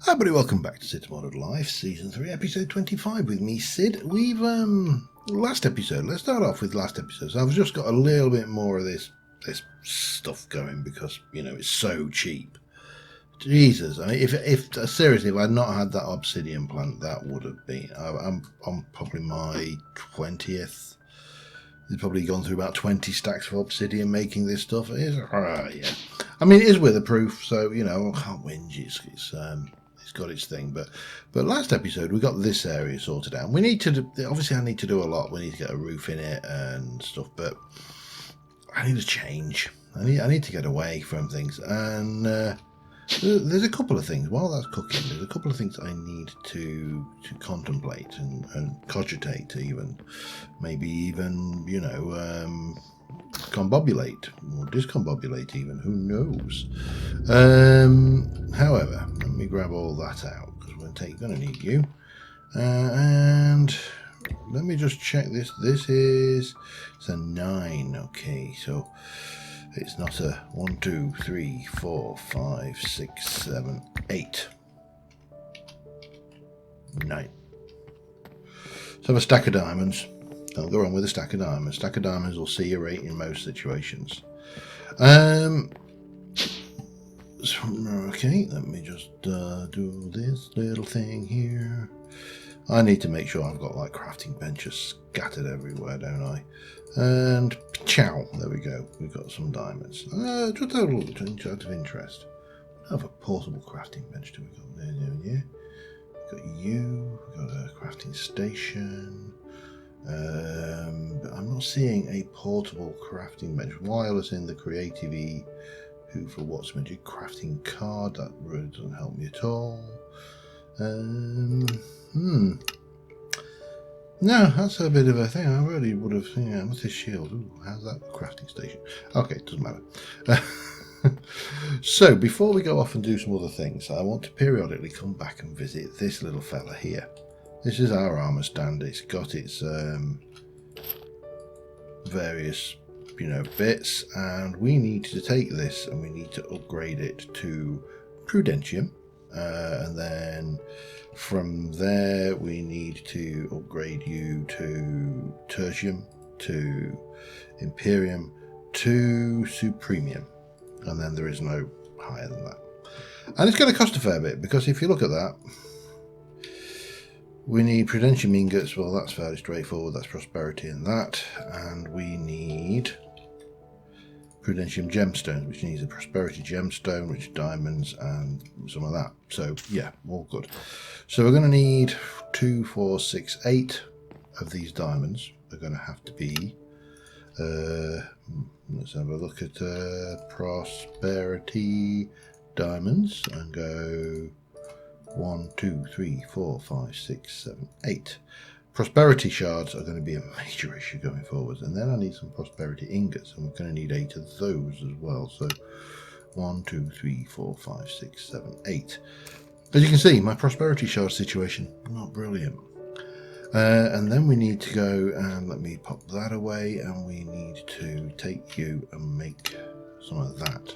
Hi everybody, welcome back to Cids Modded Life, Season 3, Episode 25 with me, Sid. We've, last episode, let's start off with last episode. So I've just got a little bit more of this stuff going because, you know, it's so cheap. Jesus, I mean, if seriously, if I'd not had that obsidian plant, that would have been, I'm probably my 20th. They've probably gone through about 20 stacks of obsidian making this stuff. It is, yeah. I mean, it is weatherproof, so, you know, I can't whinge. It's got its thing. But last episode, we got this area sorted out. We need to do, obviously, I need to do a lot. We need to get a roof in it and stuff, but I need a change. I need to get away from things. And there's a couple of things. While that's cooking, there's a couple of things I need to contemplate and cogitate even. Maybe even, you know, combobulate or discombobulate even, who knows. However, let me grab all that out because we're going to need you. And let me just check this. It's a 9. Okay, so it's not a 1, 2, 3, 4, 5, 6, 7, 8. 9. So I have a stack of diamonds. Don't go wrong with a stack of diamonds. Stack of diamonds will see your rate in most situations. Okay, let me just do this little thing here. I need to make sure I've got like crafting benches scattered everywhere, don't I? And ciao, there we go. We've got some diamonds. Just a little out of interest. I have a portable crafting bench. Do we got there? Yeah. We've got you. We've got a crafting station. But I'm not seeing a portable crafting bench. Wireless in the Creative E. Who for what's magic crafting card? That really doesn't help me at all. No, that's a bit of a thing. I really would have. Yeah, what's his shield? Ooh, how's that crafting station? Okay, it doesn't matter. So before we go off and do some other things, I want to periodically come back and visit this little fella here. This is our armor stand. It's got its various, you know, bits, and we need to take this and we need to upgrade it to Prudentium, and then from there we need to upgrade you to Tertium, to Imperium, to Supremium, and then there is no higher than that. And it's going to cost a fair bit, because if you look at that, we need Prudentium ingots. Well, that's fairly straightforward. That's prosperity in that. And we need Prudentium gemstones, which needs a prosperity gemstone, which diamonds and some of that. So yeah, all good. So we're going to need 2, 4, 6, 8 of these diamonds. They're going to have to be. Let's have a look at prosperity diamonds and go 1, 2, 3, 4, 5, 6, 7, 8. Prosperity shards are going to be a major issue going forward, and then I need some prosperity ingots, and we're going to need 8 of those as well. So 1, 2, 3, 4, 5, 6, 7, 8. As you can see, my prosperity shard situation not brilliant. And then we need to go and let me pop that away, and we need to take you and make some of that.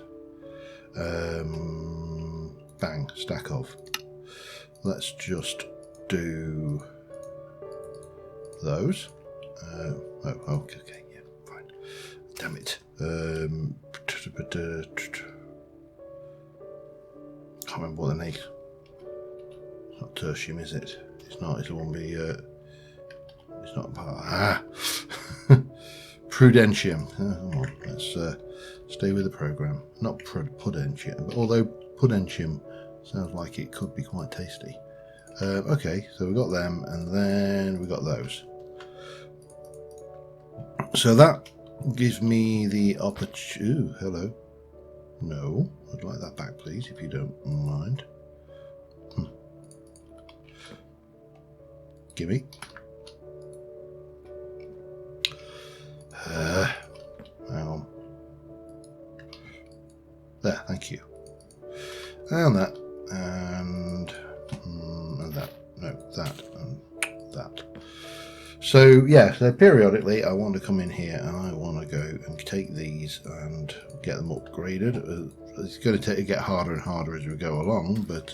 Bang, stack of. Let's just do those. Okay, yeah, fine. Damn it. Can't remember what the name. It's not tertium, is it? It's not. It won't be. It's not part. Prudentium. Come on, let's stay with the program. Not Pudentium, although Pudentium sounds like it could be quite tasty. Okay, so we got them, and then we got those. So that gives me the opportunity. Ooh, hello. No, I'd like that back, please, if you don't mind. Gimme. There, thank you. And that, and that, no, that, and that. So yeah, so periodically I want to come in here and I want to go and take these and get them upgraded. It's going to get harder and harder as we go along, but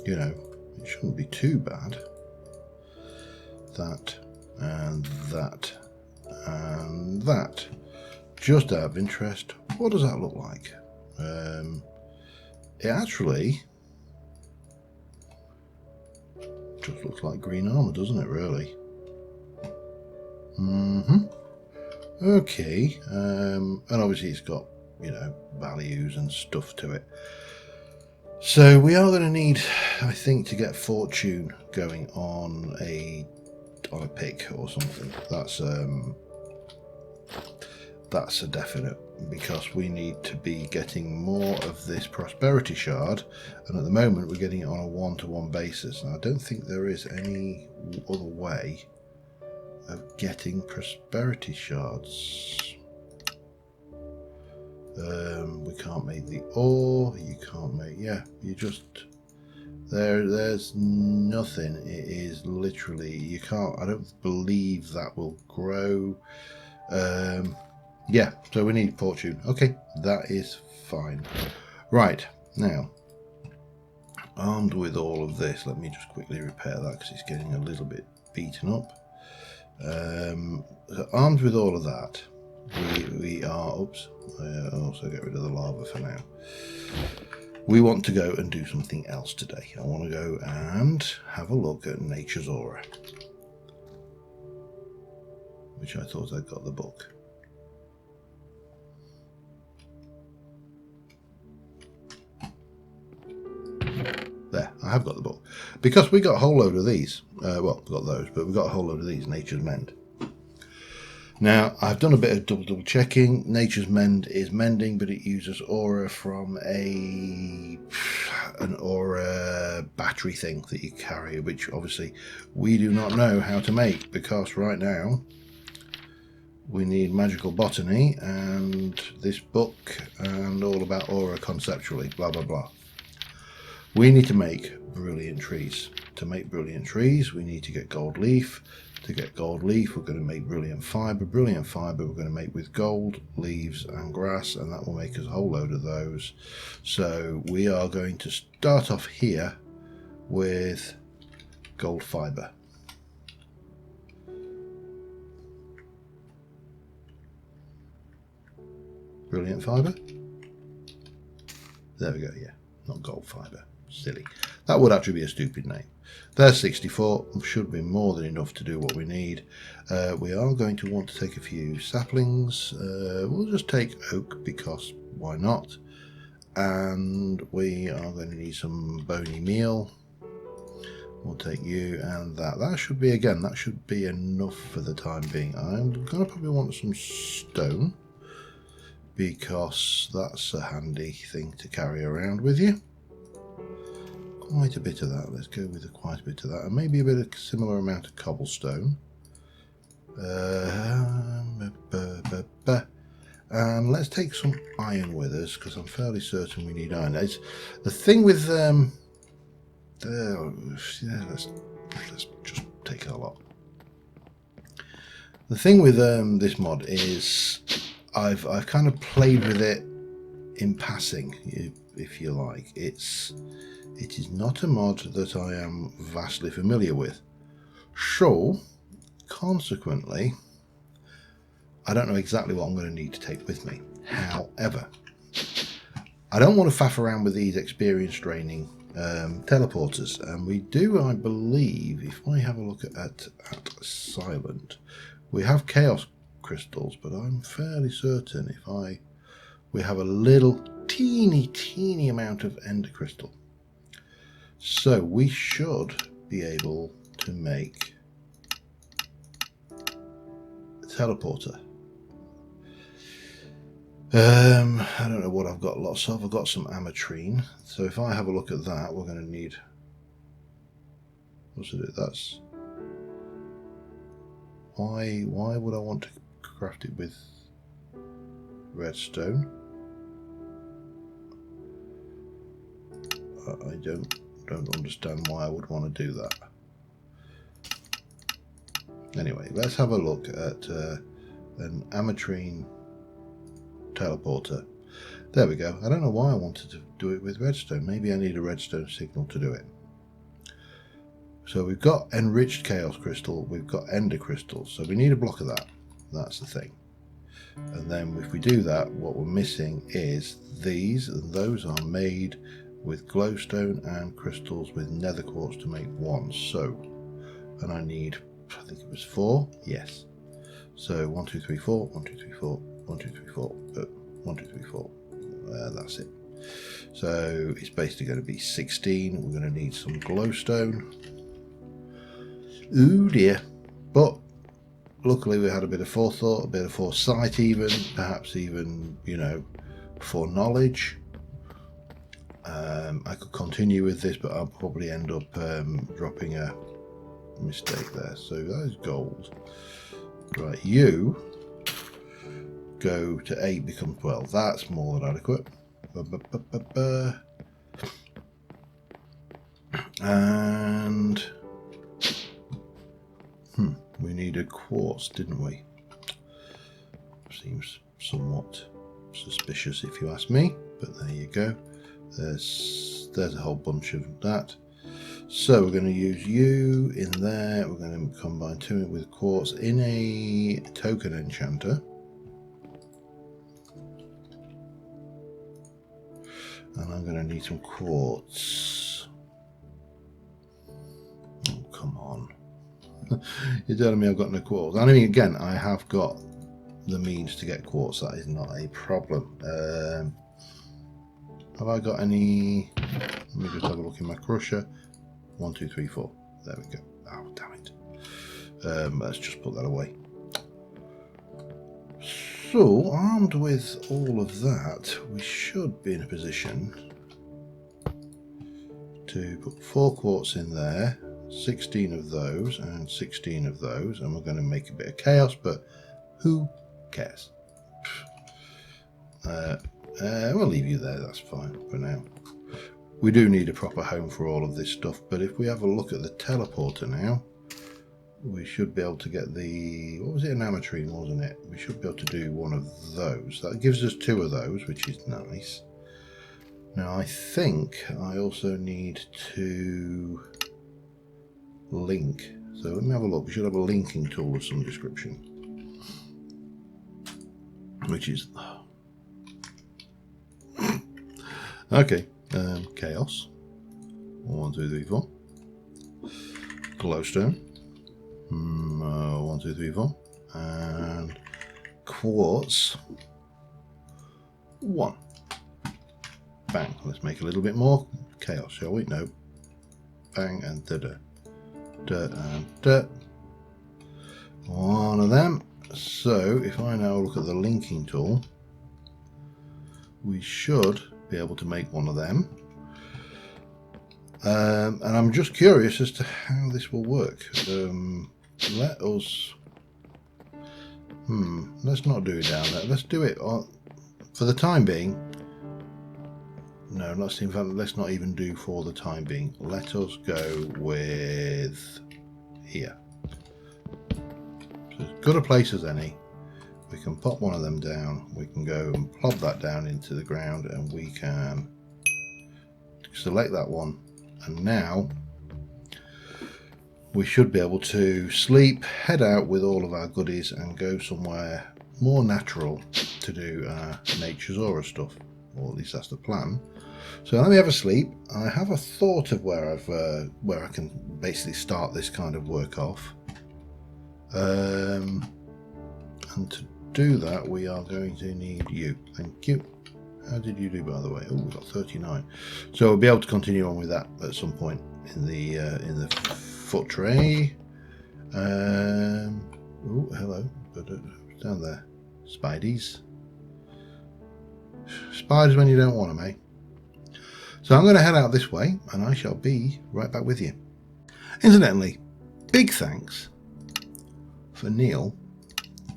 you know, it shouldn't be too bad. That and that and that. Just out of interest, what does that look like? It actually just looks like green armor, doesn't it, really? Okay, and obviously it's got, you know, values and stuff to it. So we are going to need, I think, to get fortune going on a pick or something. That's a definite, because we need to be getting more of this prosperity shard, and at the moment we're getting it on a one-to-one basis, and I don't think there is any other way of getting prosperity shards. We can't make the ore, you can't make, yeah, you just, there's nothing. It is literally, you can't, I don't believe that will grow. Yeah, so we need fortune. Okay, that is fine. Right, now, armed with all of this, let me just quickly repair that because it's getting a little bit beaten up. So armed with all of that, we are, oops, I'll also get rid of the lava for now. We want to go and do something else today. I want to go and have a look at Nature's Aura, which I thought I'd got the book. There, I have got the book. Because we got a whole load of these. Well, we got those, but we got a whole load of these, Nature's Mend. Now, I've done a bit of double checking. Nature's Mend is mending, but it uses aura from an aura battery thing that you carry, which obviously we do not know how to make, because right now we need magical botany and this book and all about aura conceptually, blah, blah, blah. We need to make brilliant trees. To make brilliant trees, we need to get gold leaf. To get gold leaf, we're going to make brilliant fibre. Brilliant fibre we're going to make with gold, leaves and grass, and that will make us a whole load of those. So we are going to start off here with gold fibre. Brilliant fibre. There we go, yeah, not gold fibre. Silly. That would actually be a stupid name. There's 64, should be more than enough to do what we need. We are going to want to take a few saplings. We'll just take oak because why not? And we are going to need some bony meal. We'll take you and that. That should be, again, that should be enough for the time being. I'm going to probably want some stone because that's a handy thing to carry around with you. Quite a bit of that. Let's go with quite a bit of that, and maybe a bit of similar amount of cobblestone. And let's take some iron with us because I'm fairly certain we need iron. It's the thing with yeah, let's just take a lot. The thing with this mod is I've kind of played with it in passing, if you like. It is not a mod that I am vastly familiar with. So, consequently, I don't know exactly what I'm going to need to take with me. However, I don't want to faff around with these experience draining teleporters. And we do, I believe, if I have a look at Silent, we have chaos crystals, but I'm fairly certain we have a little teeny amount of ender crystal. So we should be able to make a teleporter. I don't know what I've got lots of. I've got some ametrine. So if I have a look at that, we're going to need, what's it? That's, why would I want to craft it with redstone? I don't understand why I would want to do that. Anyway, let's have a look at an ametrine teleporter. There we go. I don't know why I wanted to do it with redstone. Maybe I need a redstone signal to do it. So we've got enriched chaos crystal, we've got ender crystals, so we need a block of that. That's the thing. And then if we do that, what we're missing is these, and those are made with glowstone and crystals with nether quartz to make one. So, and I need, I think it was 4, yes. So 1, 2, 3, 4, 1, 2, 3, 4, 1, 2, 3, 4, 1, 2, 3, 4. That's it. So it's basically going to be 16. We're going to need some glowstone. Ooh dear. But luckily we had a bit of forethought, a bit of foresight even, perhaps even, you know, foreknowledge. I could continue with this, but I'll probably end up dropping a mistake there. So that is gold. Right, you go to 8, becomes 12. That's more than adequate. And we needed quartz, didn't we? Seems somewhat suspicious if you ask me, but there you go. There's a whole bunch of that. So we're going to use you in there. We're going to combine 2 with quartz in a token enchanter. And I'm going to need some quartz. Oh, come on. You're telling me I've got no quartz. I mean, again, I have got the means to get quartz. That is not a problem. Have I got any? Let me just have a look in my crusher. 1, 2, 3, 4. There we go. Oh, damn it. Let's just put that away. So, armed with all of that, we should be in a position to put 4 quartz in there, 16 of those, and 16 of those, and we're going to make a bit of chaos, but who cares? We'll leave you there, that's fine for now. We do need a proper home for all of this stuff, but if we have a look at the teleporter now, we should be able to get the, what was it, an ametrine, wasn't it? We should be able to do one of those. That gives us 2 of those, which is nice. Now I think I also need to link. So let me have a look. We should have a linking tool of some description, which is okay. Chaos. 1, 2, 3, 4. Glowstone. 1, 2, 3, 4. And quartz. 1. Bang. Let's make a little bit more chaos, shall we? No. Bang and da-da. Dirt and dirt. 1 of them. So if I now look at the linking tool, we should be able to make 1 of them. And I'm just curious as to how this will work. Let us let's not do it down there. Let's do it for the time being. No, let's not even do for the time being. Let us go with here. So as good a place as any. We can pop 1 of them down. We can go and plop that down into the ground, and we can select that one. And now we should be able to sleep, head out with all of our goodies, and go somewhere more natural to do nature's aura stuff. Or at least that's the plan. So let me have a sleep. I have a thought of where I can basically start this kind of work off. And to do that, we are going to need you. Thank you. How did you do, by the way? Oh, we've got 39. So we'll be able to continue on with that at some point in the foot tray. Oh, hello. Down there. Spideys. Spiders when you don't want them, eh? So I'm going to head out this way, and I shall be right back with you. Incidentally, big thanks for Neil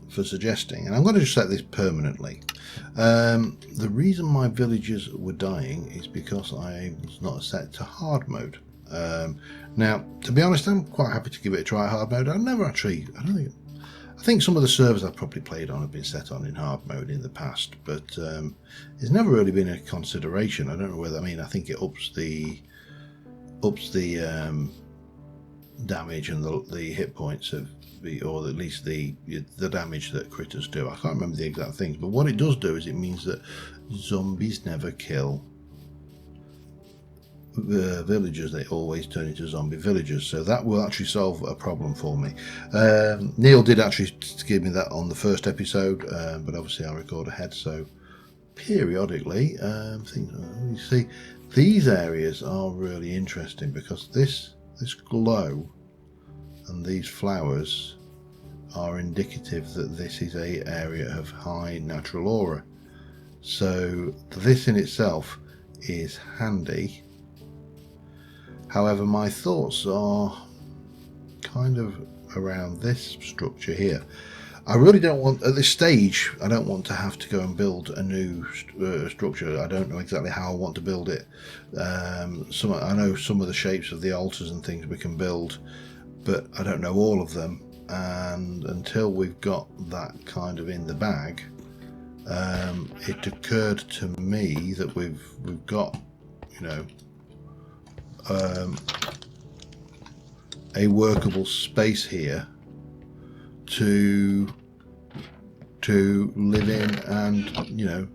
for suggesting, and I'm going to just set this permanently. The reason my villagers were dying is because I was not set to hard mode. Now, to be honest, I'm quite happy to give it a try hard mode. I think some of the servers I've probably played on have been set on in hard mode in the past, but it's never really been a consideration. I don't know whether, I think it ups the damage and the hit points of or at least the damage that critters do. I can't remember the exact things, but what it does do is it means that zombies never kill the villagers. They always turn into zombie villagers, so that will actually solve a problem for me. Neil did actually give me that on the first episode, but obviously I record ahead, so periodically you see these areas are really interesting because this glow and these flowers are indicative that this is a area of high natural aura. So this in itself is handy. However, my thoughts are kind of around this structure here. I really don't want, at this stage, I don't want to have to go and build a new structure. I don't know exactly how I want to build it. I know some of the shapes of the altars and things we can build, but I don't know all of them. And until we've got that kind of in the bag, it occurred to me that we've got, you know, a workable space here to live in and, you know,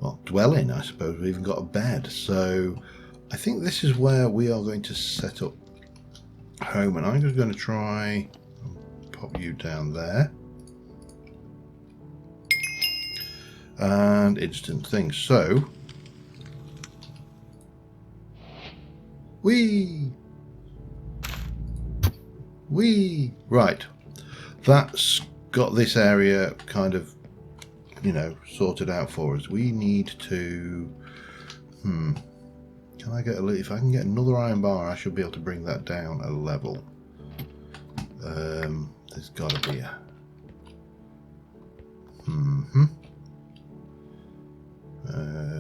well, dwell in, I suppose. We've even got a bed. So I think this is where we are going to set up home, and I'm just going to try and pop you down there. And instant things. So we right, that's got this area kind of, you know, sorted out for us. We need to can I get if I can get another iron bar, I should be able to bring that down a level. There's got to be a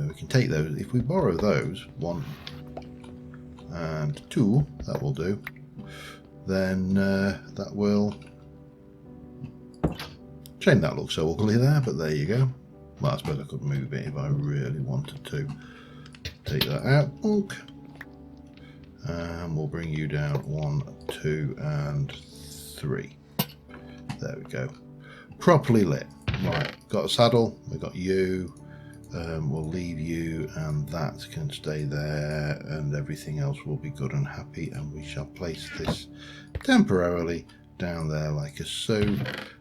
we can take those. If we borrow those, 1 and 2, that will do. Then that will shame that looks so ugly there, but there you go. Well, I suppose I could move it if I really wanted to. Take that out, and we'll bring you down 1, 2 and 3. There we go, properly lit. Right, got a saddle, we got you. We'll leave you, and that can stay there, and everything else will be good and happy, and we shall place this temporarily down there like so.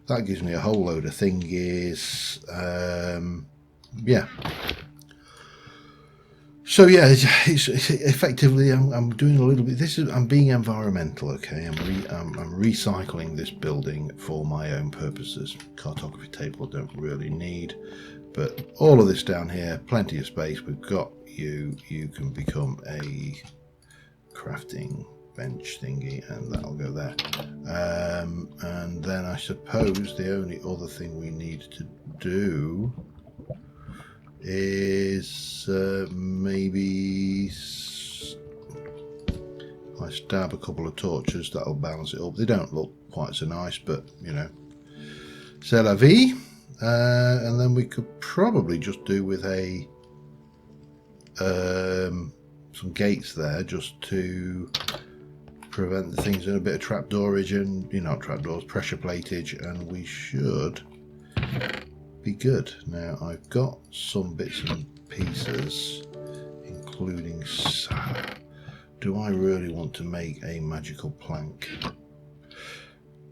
That gives me a whole load of thingies. Yeah, so yeah, it's effectively I'm doing a little bit. I'm being environmental, okay. I'm recycling this building for my own purposes. Cartography table I don't really need. But all of this down here, plenty of space. We've got you. You can become a crafting bench thingy, and that'll go there. And then I suppose the only other thing we need to do is maybe I stab a couple of torches. That'll balance it up. They don't look quite so nice, but you know, c'est la vie. And then we could probably just do with a some gates there, just to prevent the things in a bit of trapdoorage and, you know, trapdoors, pressure platage, and we should be good. Now I've got some bits and pieces, including. Do I really want to make a magical plank?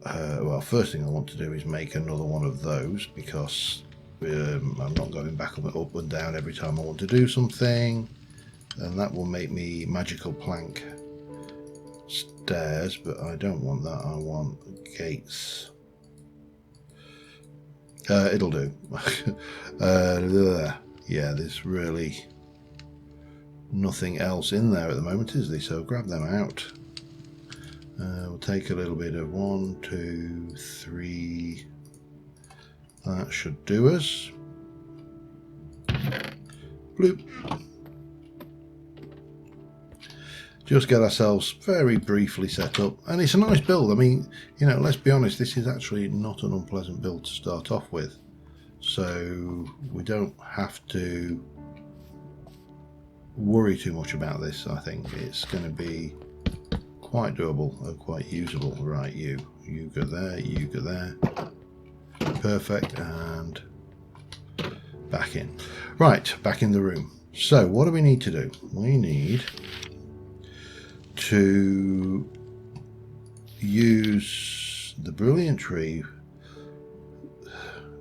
Well, first thing I want to do is make another one of those, because I'm not going back up and down every time I want to do something, and that will make me magical plank stairs, but I don't want that. I want gates. It'll do. Yeah, there's really nothing else in there at the moment, is there? So grab them out. We'll take a little bit of 1, 2, 3. That should do us. Bloop. Just get ourselves very briefly set up, and it's a nice build. I mean, you know, let's be honest, this is actually not an unpleasant build to start off with, so we don't have to worry too much about this. I think it's going to be quite doable and quite usable. Right, you go there, you go there. Perfect, and back in. Right, back in the room. So what do we need to do? We need to use the brilliant tree.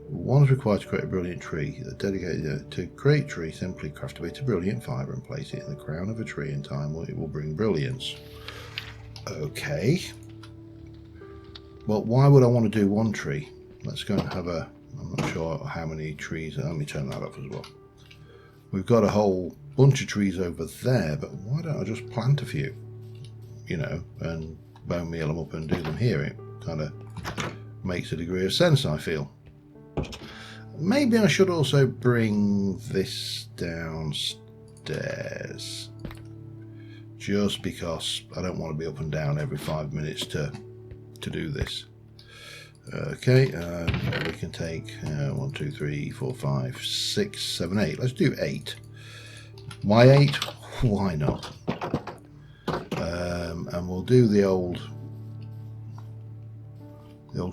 One is required to create a brilliant tree. Dedicated to create tree, simply craft a bit of brilliant fibre and place it in the crown of a tree. In time, it will bring brilliance. Okay. Well, why would I want to do one tree? Let's go and have a... I'm not sure how many trees... Let me turn that off as well. We've got a whole bunch of trees over there, but why don't I just plant a few? You know, and bone meal them up and do them here. It kind of makes a degree of sense, I feel. Maybe I should also bring this downstairs. Just because I don't want to be up and down every 5 minutes to do this. Okay, we can take 1, 2, 3, 4, 5, 6, 7, 8. Let's do 8. Why 8? Why not? And we'll do the old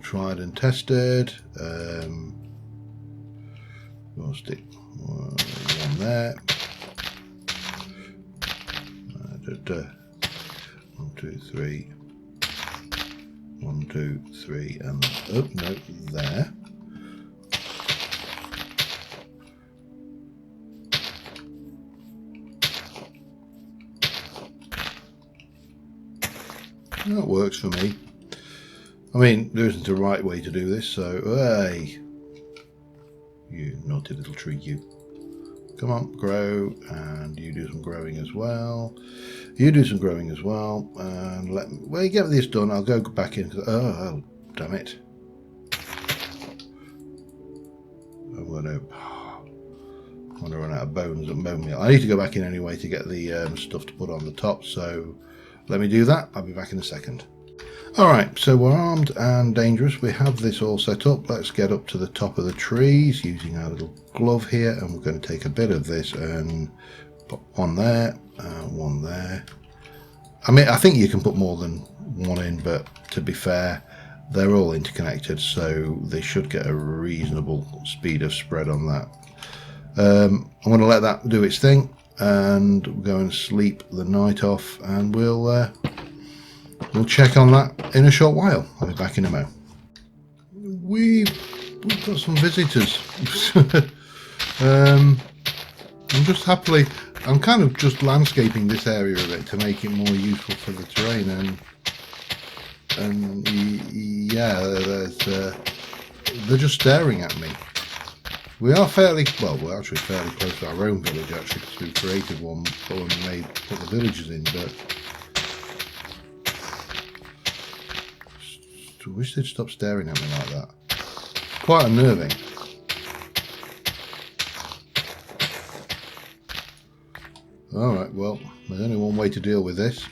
tried and tested. We'll stick one there. 1, 2, 3. 1, 2, 3, and oh no, there. That works for me. I mean, there isn't a right way to do this, so hey, you naughty little tree, you. Come on, grow, and you do some growing as well. You do some growing as well, and when you get this done, I'll go back in. Oh, damn it! I'm gonna run out of bones and bone meal. I need to go back in anyway to get the stuff to put on the top. So let me do that. I'll be back in a second. Alright, so we're armed and dangerous. We have this all set up. Let's get up to the top of the trees using our little glove here, and we're going to take a bit of this and put one there, one there. I mean, I think you can put more than one in, but to be fair, they're all interconnected, so they should get a reasonable speed of spread on that. I'm going to let that do its thing, and we'll go and sleep the night off, and we'll check on that in a short while. I'll be back in a mo. We've got some visitors. I'm kind of just landscaping this area a bit to make it more useful for the terrain, and yeah, they're just staring at me. We are fairly, well, we're actually fairly close to our own village actually, because we created one when we put the villagers in, but I wish they'd stop staring at me like that. Quite unnerving. Alright, well, there's only one way to deal with this.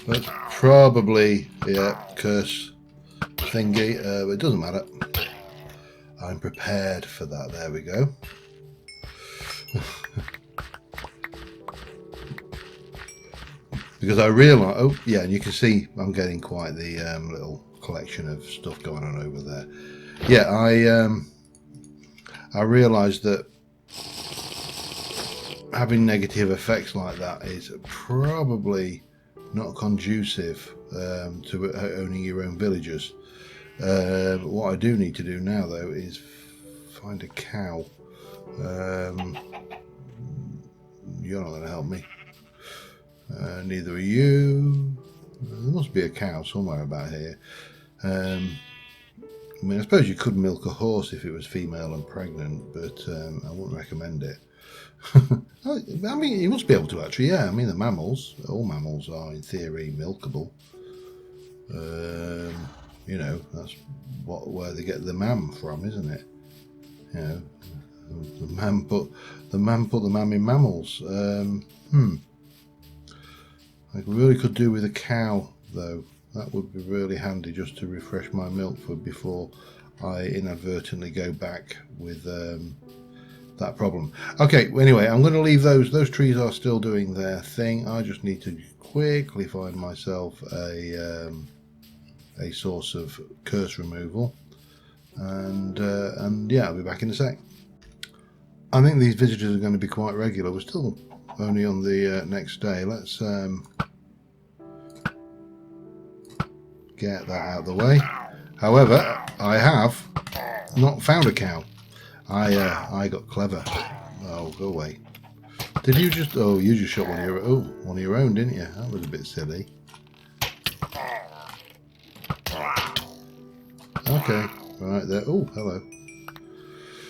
That's probably, yeah, curse thingy, but it doesn't matter. I'm prepared for that. There we go. Because I realise, oh yeah, and you can see I'm getting quite the little collection of stuff going on over there. Yeah, I realised that having negative effects like that is probably not conducive to owning your own villagers. What I do need to do now though is find a cow. You're not going to help me. Neither are you. There must be a cow somewhere about here. I mean, I suppose you could milk a horse if it was female and pregnant, but I wouldn't recommend it. I mean, you must be able to actually, yeah. I mean, the mammals, all mammals are in theory milkable. You know, that's where they get the mam from, isn't it? You know, the man put the mam in mammals. I really could do with a cow, though. That would be really handy just to refresh my milk for before I inadvertently go back with that problem. Okay, anyway, I'm going to leave those trees are still doing their thing. I just need to quickly find myself a source of curse removal, and yeah, I'll be back in a sec. I think these visitors are going to be quite regular. We're still only on the next day. Let's get that out of the way. However, I have not found a cow. I got clever. Oh, go away. Did you just... Oh, you just shot one of your own, didn't you? That was a bit silly. Okay, right there. Oh, hello.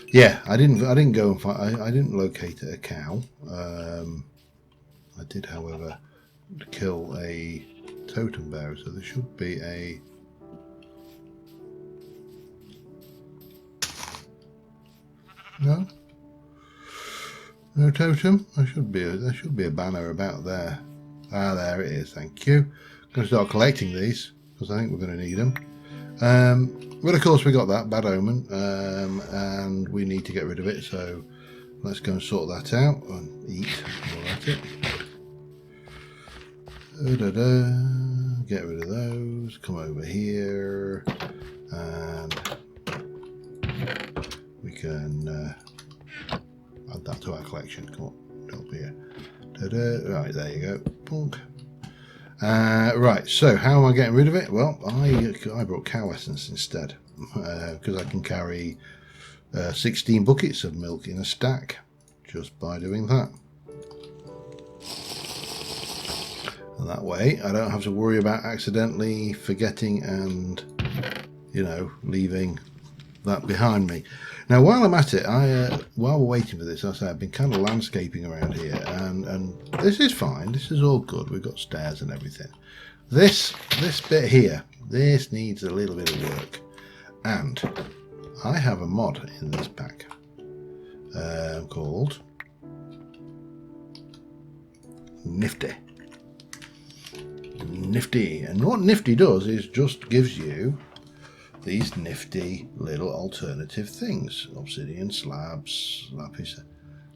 Yeah, I didn't go and find... I didn't locate a cow. I did, however, kill a totem bearer, so there should be a... No? No totem? There should be a banner about there. Ah, there it is, thank you. I'm going to start collecting these, because I think we're going to need them. But of course we got that, bad omen, and we need to get rid of it, so let's go and sort that out and eat more at it. Get rid of those, come over here, and we can add that to our collection. Come on, up here. Right, there you go. Punk. Right, so how am I getting rid of it? Well, I brought cow essence instead, because I can carry 16 buckets of milk in a stack just by doing that. And that way I don't have to worry about accidentally forgetting and, you know, leaving that behind me. Now, while I'm at it, while we're waiting for this, I say I've been kind of landscaping around here, and this is fine. This is all good. We've got stairs and everything. This bit here, this needs a little bit of work, and I have a mod in this pack called Nifty. And what Nifty does is just gives you these nifty little alternative things: obsidian slabs, lapis,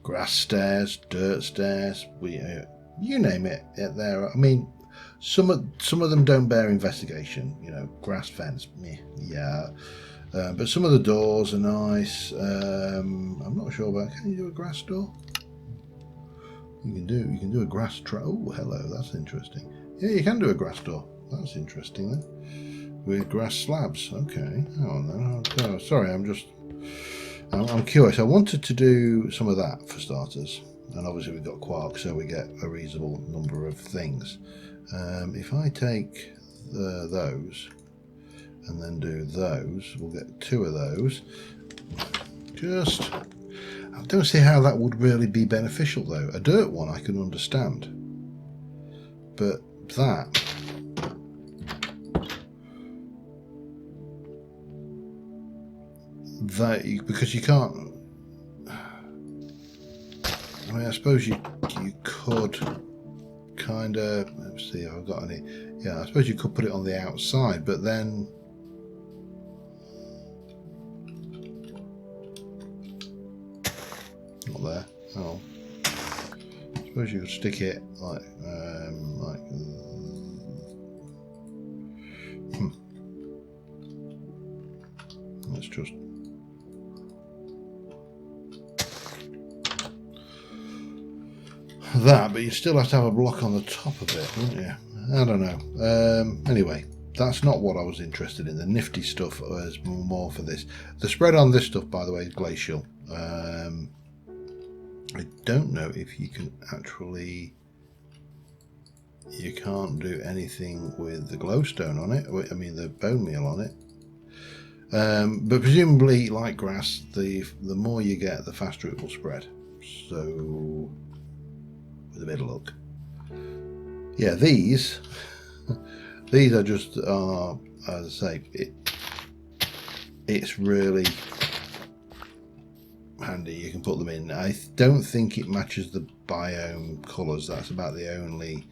grass stairs, dirt stairs, you name it. There, I mean, some of them don't bear investigation. You know, grass fence, yeah, but some of the doors are nice. I'm not sure about. Can you do a grass door? You can do a grass trap. Oh, hello, that's interesting. Yeah, you can do a grass door. That's interesting then. With grass slabs. Okay. Oh no. Sorry, I'm curious. I wanted to do some of that for starters, and obviously we've got quark, so we get a reasonable number of things. If I take those and then do those, we'll get 2 of those. I don't see how that would really be beneficial though. A dirt one I can understand, but that. Because you can't. I mean, I suppose you could kind of. Let's see if I've got any. Yeah, I suppose you could put it on the outside, but then. Not there. Oh. I suppose you could stick it like. Let's just. That, but you still have to have a block on the top of it, don't you? I don't know. Anyway, that's not what I was interested in. The nifty stuff was more for this. The spread on this stuff, by the way, is glacial. I don't know if you can actually. You can't do anything with the glowstone on it. I mean, the bone meal on it. But presumably, like grass, the more you get, the faster it will spread. So. With a bit of luck. Yeah, these are just as I say, it's really handy. You can put them in. I don't think it matches the biome colours. That's about the only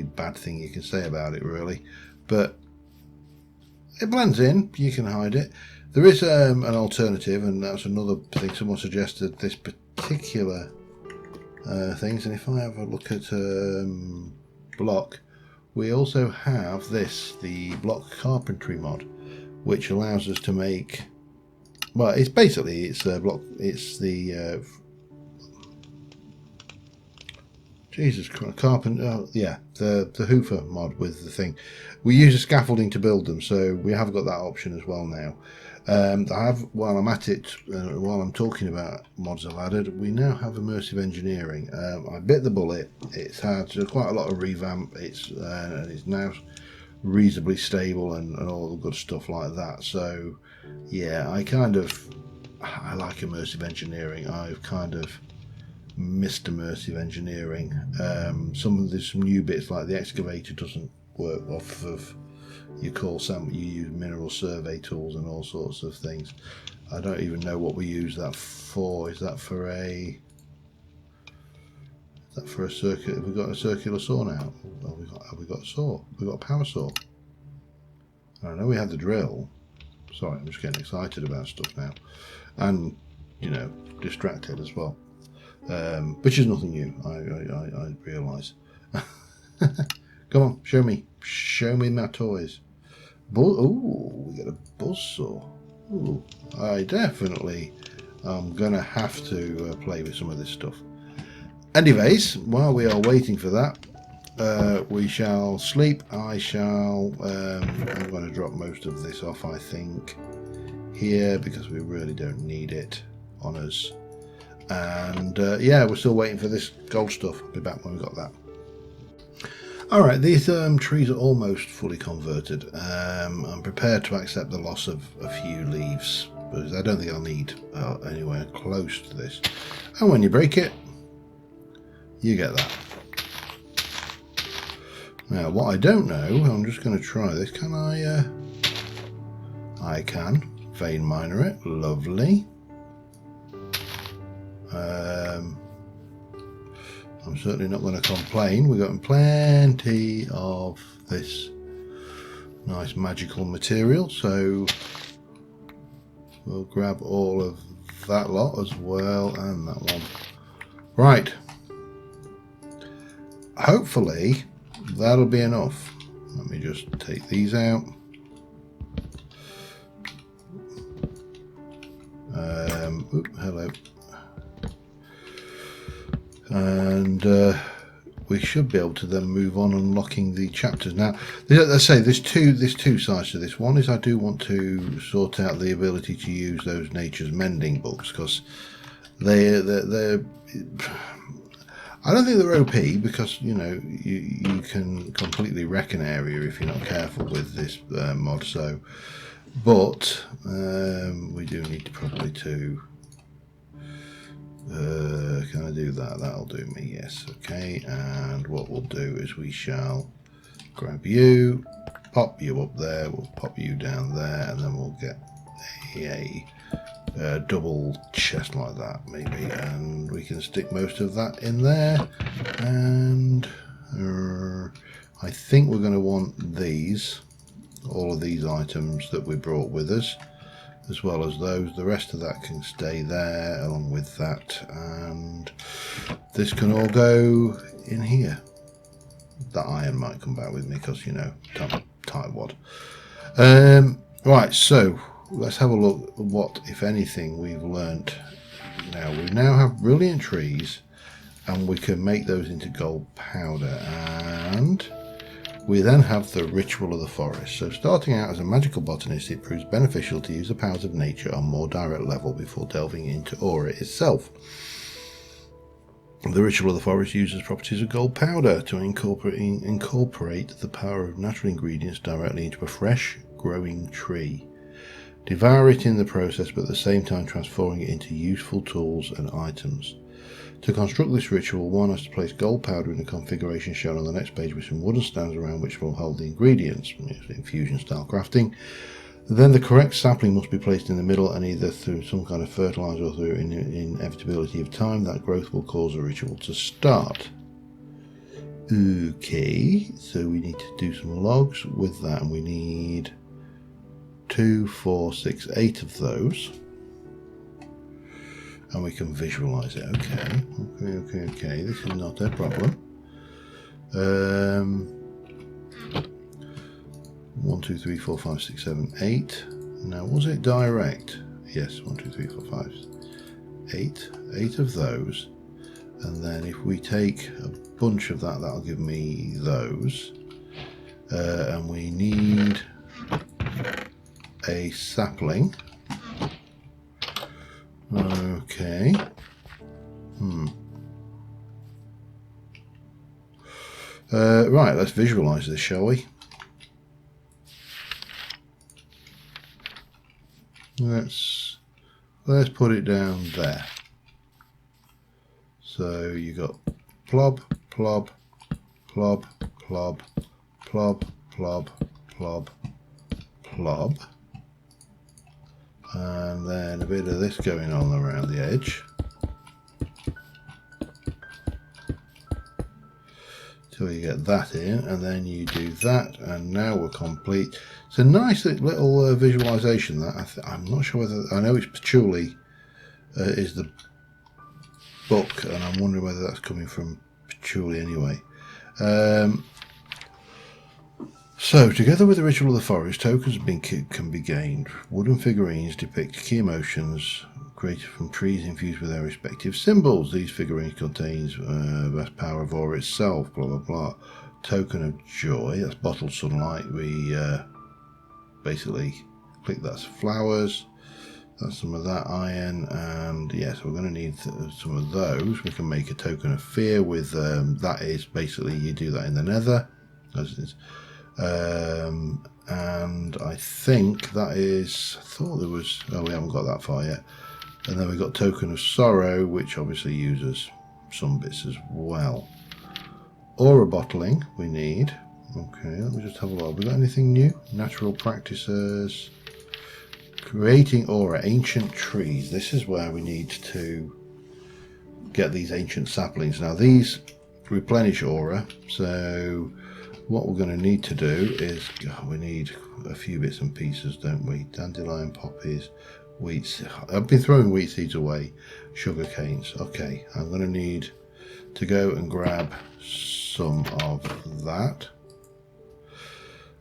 bad thing you can say about it, really. But it blends in. You can hide it. There is an alternative, and that's another thing. Someone suggested this particular things, and if I have a look at block, we also have this, the block carpentry mod, which allows us to make, well, it's basically, it's a block, it's the Jesus Christ, the hoofer mod with the thing. We use a scaffolding to build them, so we have got that option as well now. I have, while I'm at it, while I'm talking about mods I've added, we now have Immersive Engineering. I bit the bullet. It's had quite a lot of revamp. It's now reasonably stable and all the good stuff like that. So yeah, I like Immersive Engineering. I've kind of missed Immersive Engineering. There's some new bits, like the excavator doesn't work off of you use mineral survey tools and all sorts of things. I don't even know what we use that for. Is that for a circuit? Have we got a circular saw now? Have we got a saw? We've got a power saw. I know we had the drill. Sorry, I'm just getting excited about stuff now, and distracted as well, which is nothing new. I realise. Come on, show me my toys. Oh, we got a buzzsaw. Ooh, I definitely am gonna have to play with some of this stuff. Anyways, while we are waiting for that, we shall sleep. I'm going to drop most of this off, I think, here, because we really don't need it on us. And yeah, we're still waiting for this gold stuff. I'll be back when we've got that. Alright, these trees are almost fully converted. I'm prepared to accept the loss of a few leaves, because I don't think I'll need anywhere close to this. And when you break it, you get that. Now, what I don't know, I'm just going to try this. Can I can vein miner it. Lovely. I'm certainly not going to complain. We've got plenty of this nice magical material, so we'll grab all of that lot as well, and that one. Right. Hopefully that'll be enough. Let me just take these out. Hello. And we should be able to then move on unlocking the chapters. Now, let's say there's two sides to this. One is I do want to sort out the ability to use those nature's mending books, because they're I don't think they're OP, because you can completely wreck an area if you're not careful with this mod. So, but we do need to probably to. Can I do that? That'll do me. Yes. Okay. And what we'll do is we shall grab you, pop you up there. We'll pop you down there, and then we'll get a double chest like that, maybe, and we can stick most of that in there. And I think we're going to want all of these items that we brought with us, as well as those. The rest of that can stay there along with that, and this can all go in here. The iron might come back with me, because tightwad. Right, so let's have a look at what, if anything, we've learnt. Now, we now have brilliant trees, and we can make those into gold powder, and we then have the ritual of the forest. So starting out as a magical botanist, it proves beneficial to use the powers of nature on a more direct level before delving into aura itself. The ritual of the forest uses properties of gold powder to incorporate the power of natural ingredients directly into a fresh growing tree. Devour it in the process, but at the same time transforming it into useful tools and items. To construct this ritual, one has to place gold powder in the configuration shown on the next page with some wooden stands around which will hold the ingredients, infusion style crafting. Then the correct sapling must be placed in the middle, and either through some kind of fertilizer or through inevitability of time, that growth will cause the ritual to start. Okay, so we need to do some logs with that, and we need 2, 4, 6, 8 of those. And we can visualize it. Okay. This is not a problem. 1, 2, 3, 4, 5, 6, 7, 8. Now, was it direct? Yes, 1, 2, 3, 4, 5, 8. 8 of those. And then if we take a bunch of that, that'll give me those. And we need a sapling. Okay. Right, let's visualize this, shall we? Let's put it down there. So you got plob, plob, plob, plob, plob, plob, plob, plob. And then a bit of this going on around the edge. Till you get that in, and then you do that, and now we're complete. It's a nice little visualization that I'm not sure whether, I know it's patchouli is the book, and I'm wondering whether that's coming from patchouli anyway. So, together with the ritual of the forest, tokens can be gained. Wooden figurines depict key emotions created from trees infused with their respective symbols. These figurines contains vast power of aura itself, blah blah blah. Token of joy, that's bottled sunlight. We basically click that's flowers. That's some of that iron, and yes, we're going to need some of those. We can make a token of fear with that is basically you do that in the nether, as it is. And I think that is, I thought there was, oh, we haven't got that far yet. And then we've got token of sorrow, which obviously uses some bits as well. Aura bottling we need. Okay, let me just have a look. Have we got anything new? Natural practices. Creating aura, ancient trees. This is where we need to get these ancient saplings. Now these replenish aura, so what we're going to need to do is, we need a few bits and pieces, don't we? Dandelion poppies, wheat. I've been throwing wheat seeds away. Sugar canes. Okay, I'm going to need to go and grab some of that.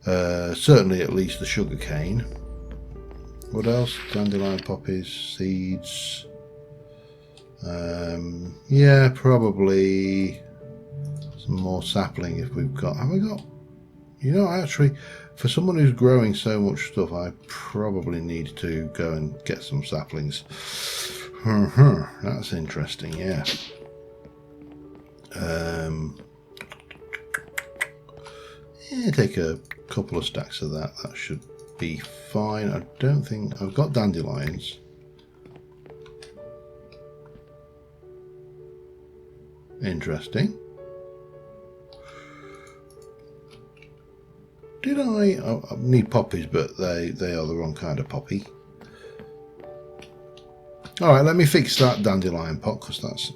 Certainly at least the sugar cane. What else? Dandelion poppies, seeds. Yeah, probably some more sapling if we've got. Have we got? You know, actually, for someone who's growing so much stuff, I probably need to go and get some saplings. That's interesting, yeah. Yeah, take a couple of stacks of that. That should be fine. I don't think I've got dandelions. Interesting. Did I need poppies, but they are the wrong kind of poppy. All right, let me fix that dandelion pot because that's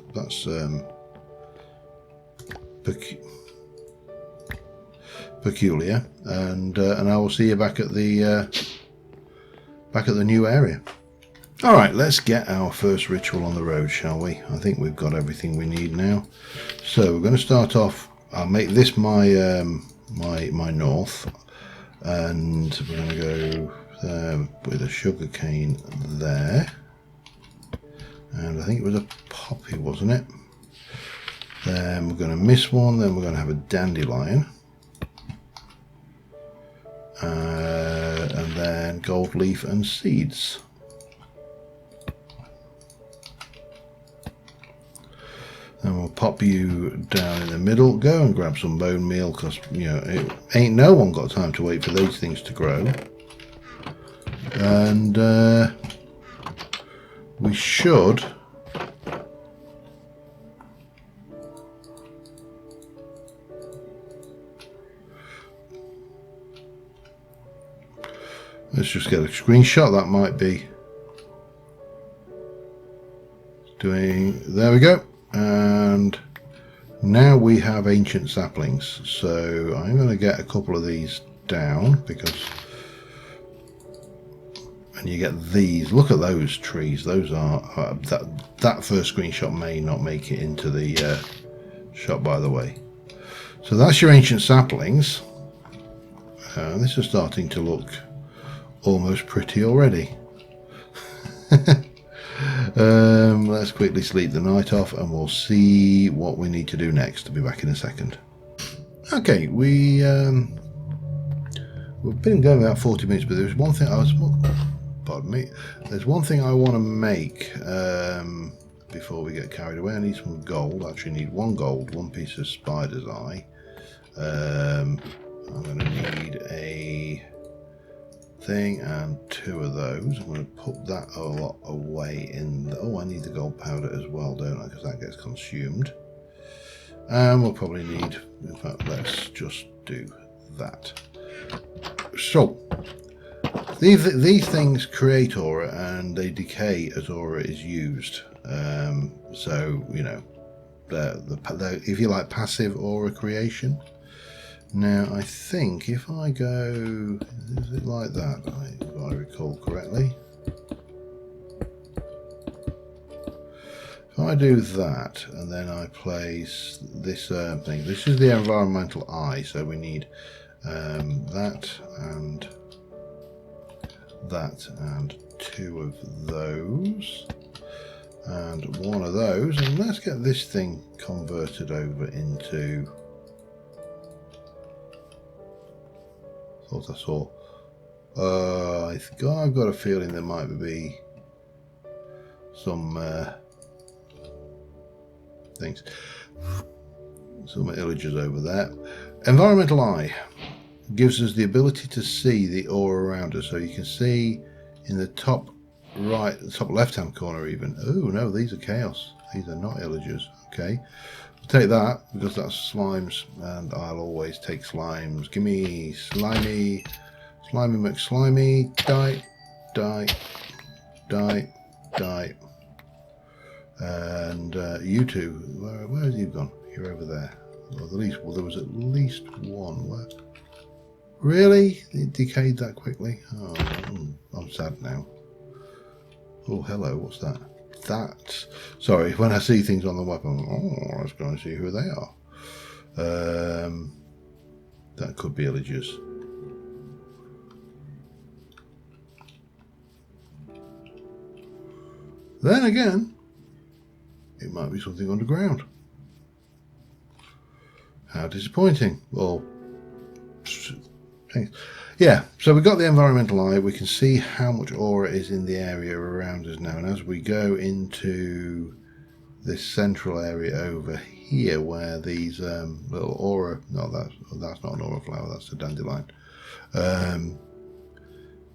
peculiar, and I will see you back at the new area. All right, let's get our first ritual on the road, shall we? I think we've got everything we need now. So we're going to start off. I'll make this my my north, and we're going to go there with a sugar cane there, and I think it was a poppy, wasn't it? Then we're going to miss one. Then we're going to have a dandelion. And then gold leaf and seeds. And we'll pop you down in the middle. Go and grab some bone meal because, you know, it ain't no one got time to wait for those things to grow. And we should. Let's just get a screenshot. That might be doing. There we go. And now we have ancient saplings. So I'm going to get a couple of these down because and you get these. Look at those trees. Those are that first screenshot may not make it into the shot, by the way. So that's your ancient saplings. This is starting to look almost pretty already. Let's quickly sleep the night off and we'll see what we need to do next. I'll be back in a second. Okay, we've been going about 40 minutes, but there's one thing pardon me, there's one thing I want to make before we get carried away. I need some gold. I actually need 1 gold, 1 piece of spider's eye. I'm going to need a thing and 2 of those. I'm going to put that a lot away in the, oh, I need the gold powder as well, don't I, because that gets consumed. And we'll probably need, in fact, let's just do that. So these things create aura and they decay as aura is used. So you know, the if you like, passive aura creation. Now I think if I go, is it like that, if I recall correctly? If I do that and then I place this thing, this is the environmental eye, so we need that and 2 of those and 1 of those, and let's get this thing converted over into, thought I saw, I've got a feeling there might be some things, some illagers over there. Environmental eye gives us the ability to see the aura around us, so you can see in the top right, the top left hand corner even. Oh no, these are chaos, these are not illagers. Okay, we'll take that because that's slimes and I'll always take slimes. Give me slimy McSlimy, die. And you two, where have you gone? You're over there. Well, there was at least 1. Where? Really? It decayed that quickly? Oh, I'm sad now. Oh, hello, what's that? That, sorry, when I see things on the weapon, oh, let's go and see who they are. That could be illagers. Then again, it might be something underground. How disappointing. Well, yeah, so we've got the environmental eye. We can see how much aura is in the area around us now, and as we go into this central area over here where these little aura, no, that's not an aura flower, that's a dandelion.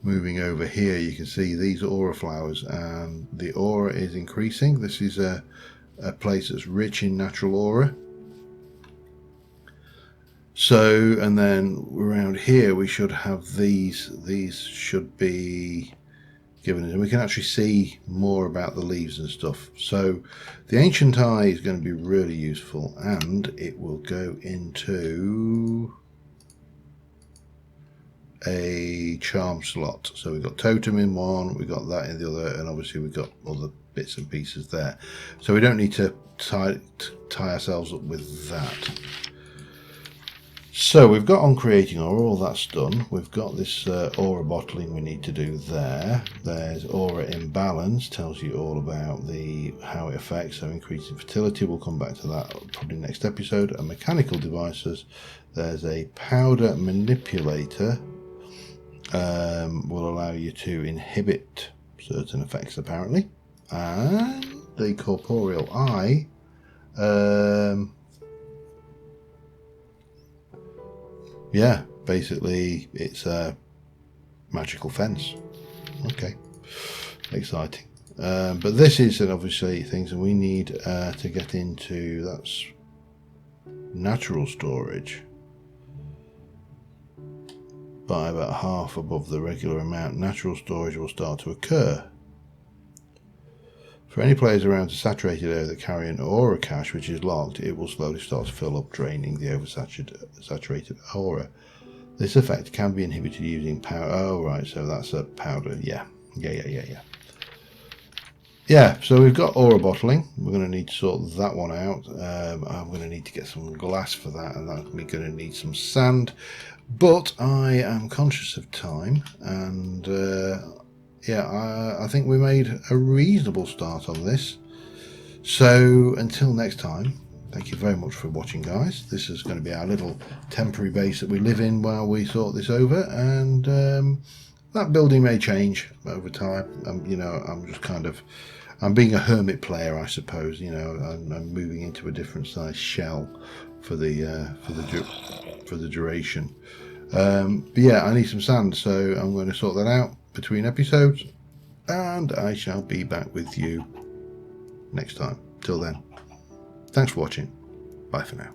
Moving over here, you can see these aura flowers and the aura is increasing. This is a place that's rich in natural aura. So, and then around here we should have these should be given us, and we can actually see more about the leaves and stuff. So the ancient eye is going to be really useful, and it will go into a charm slot. So we've got totem in one, we got that in the other, and obviously we've got other bits and pieces there. So we don't need to tie ourselves up with that. So we've got on creating aura, all that's done. We've got this aura bottling we need to do there. There's aura imbalance, tells you all about how it affects, so increasing fertility. We'll come back to that probably next episode. And mechanical devices, there's a powder manipulator, will allow you to inhibit certain effects apparently. And the corporeal eye, yeah, basically it's a magical fence. Okay, exciting. But this is obviously things that we need to get into. That's natural storage by about half above the regular amount. Natural storage will start to occur. For any players around a saturated area that carry an aura cache which is locked, it will slowly start to fill up, draining the oversaturated aura. This effect can be inhibited using power. Oh right, so that's a powder, yeah. Yeah, so we've got ore bottling. We're going to need to sort that one out. I'm going to need to get some glass for that, and we're going to need some sand. But I am conscious of time, and yeah, I think we made a reasonable start on this. So until next time, thank you very much for watching, guys. This is going to be our little temporary base that we live in while we sort this over, and that building may change over time. You know, I'm being a hermit player, I suppose. You know, I'm moving into a different size shell for the duration. But yeah, I need some sand, so I'm going to sort that out between episodes, and I shall be back with you next time. Till then, thanks for watching. Bye for now.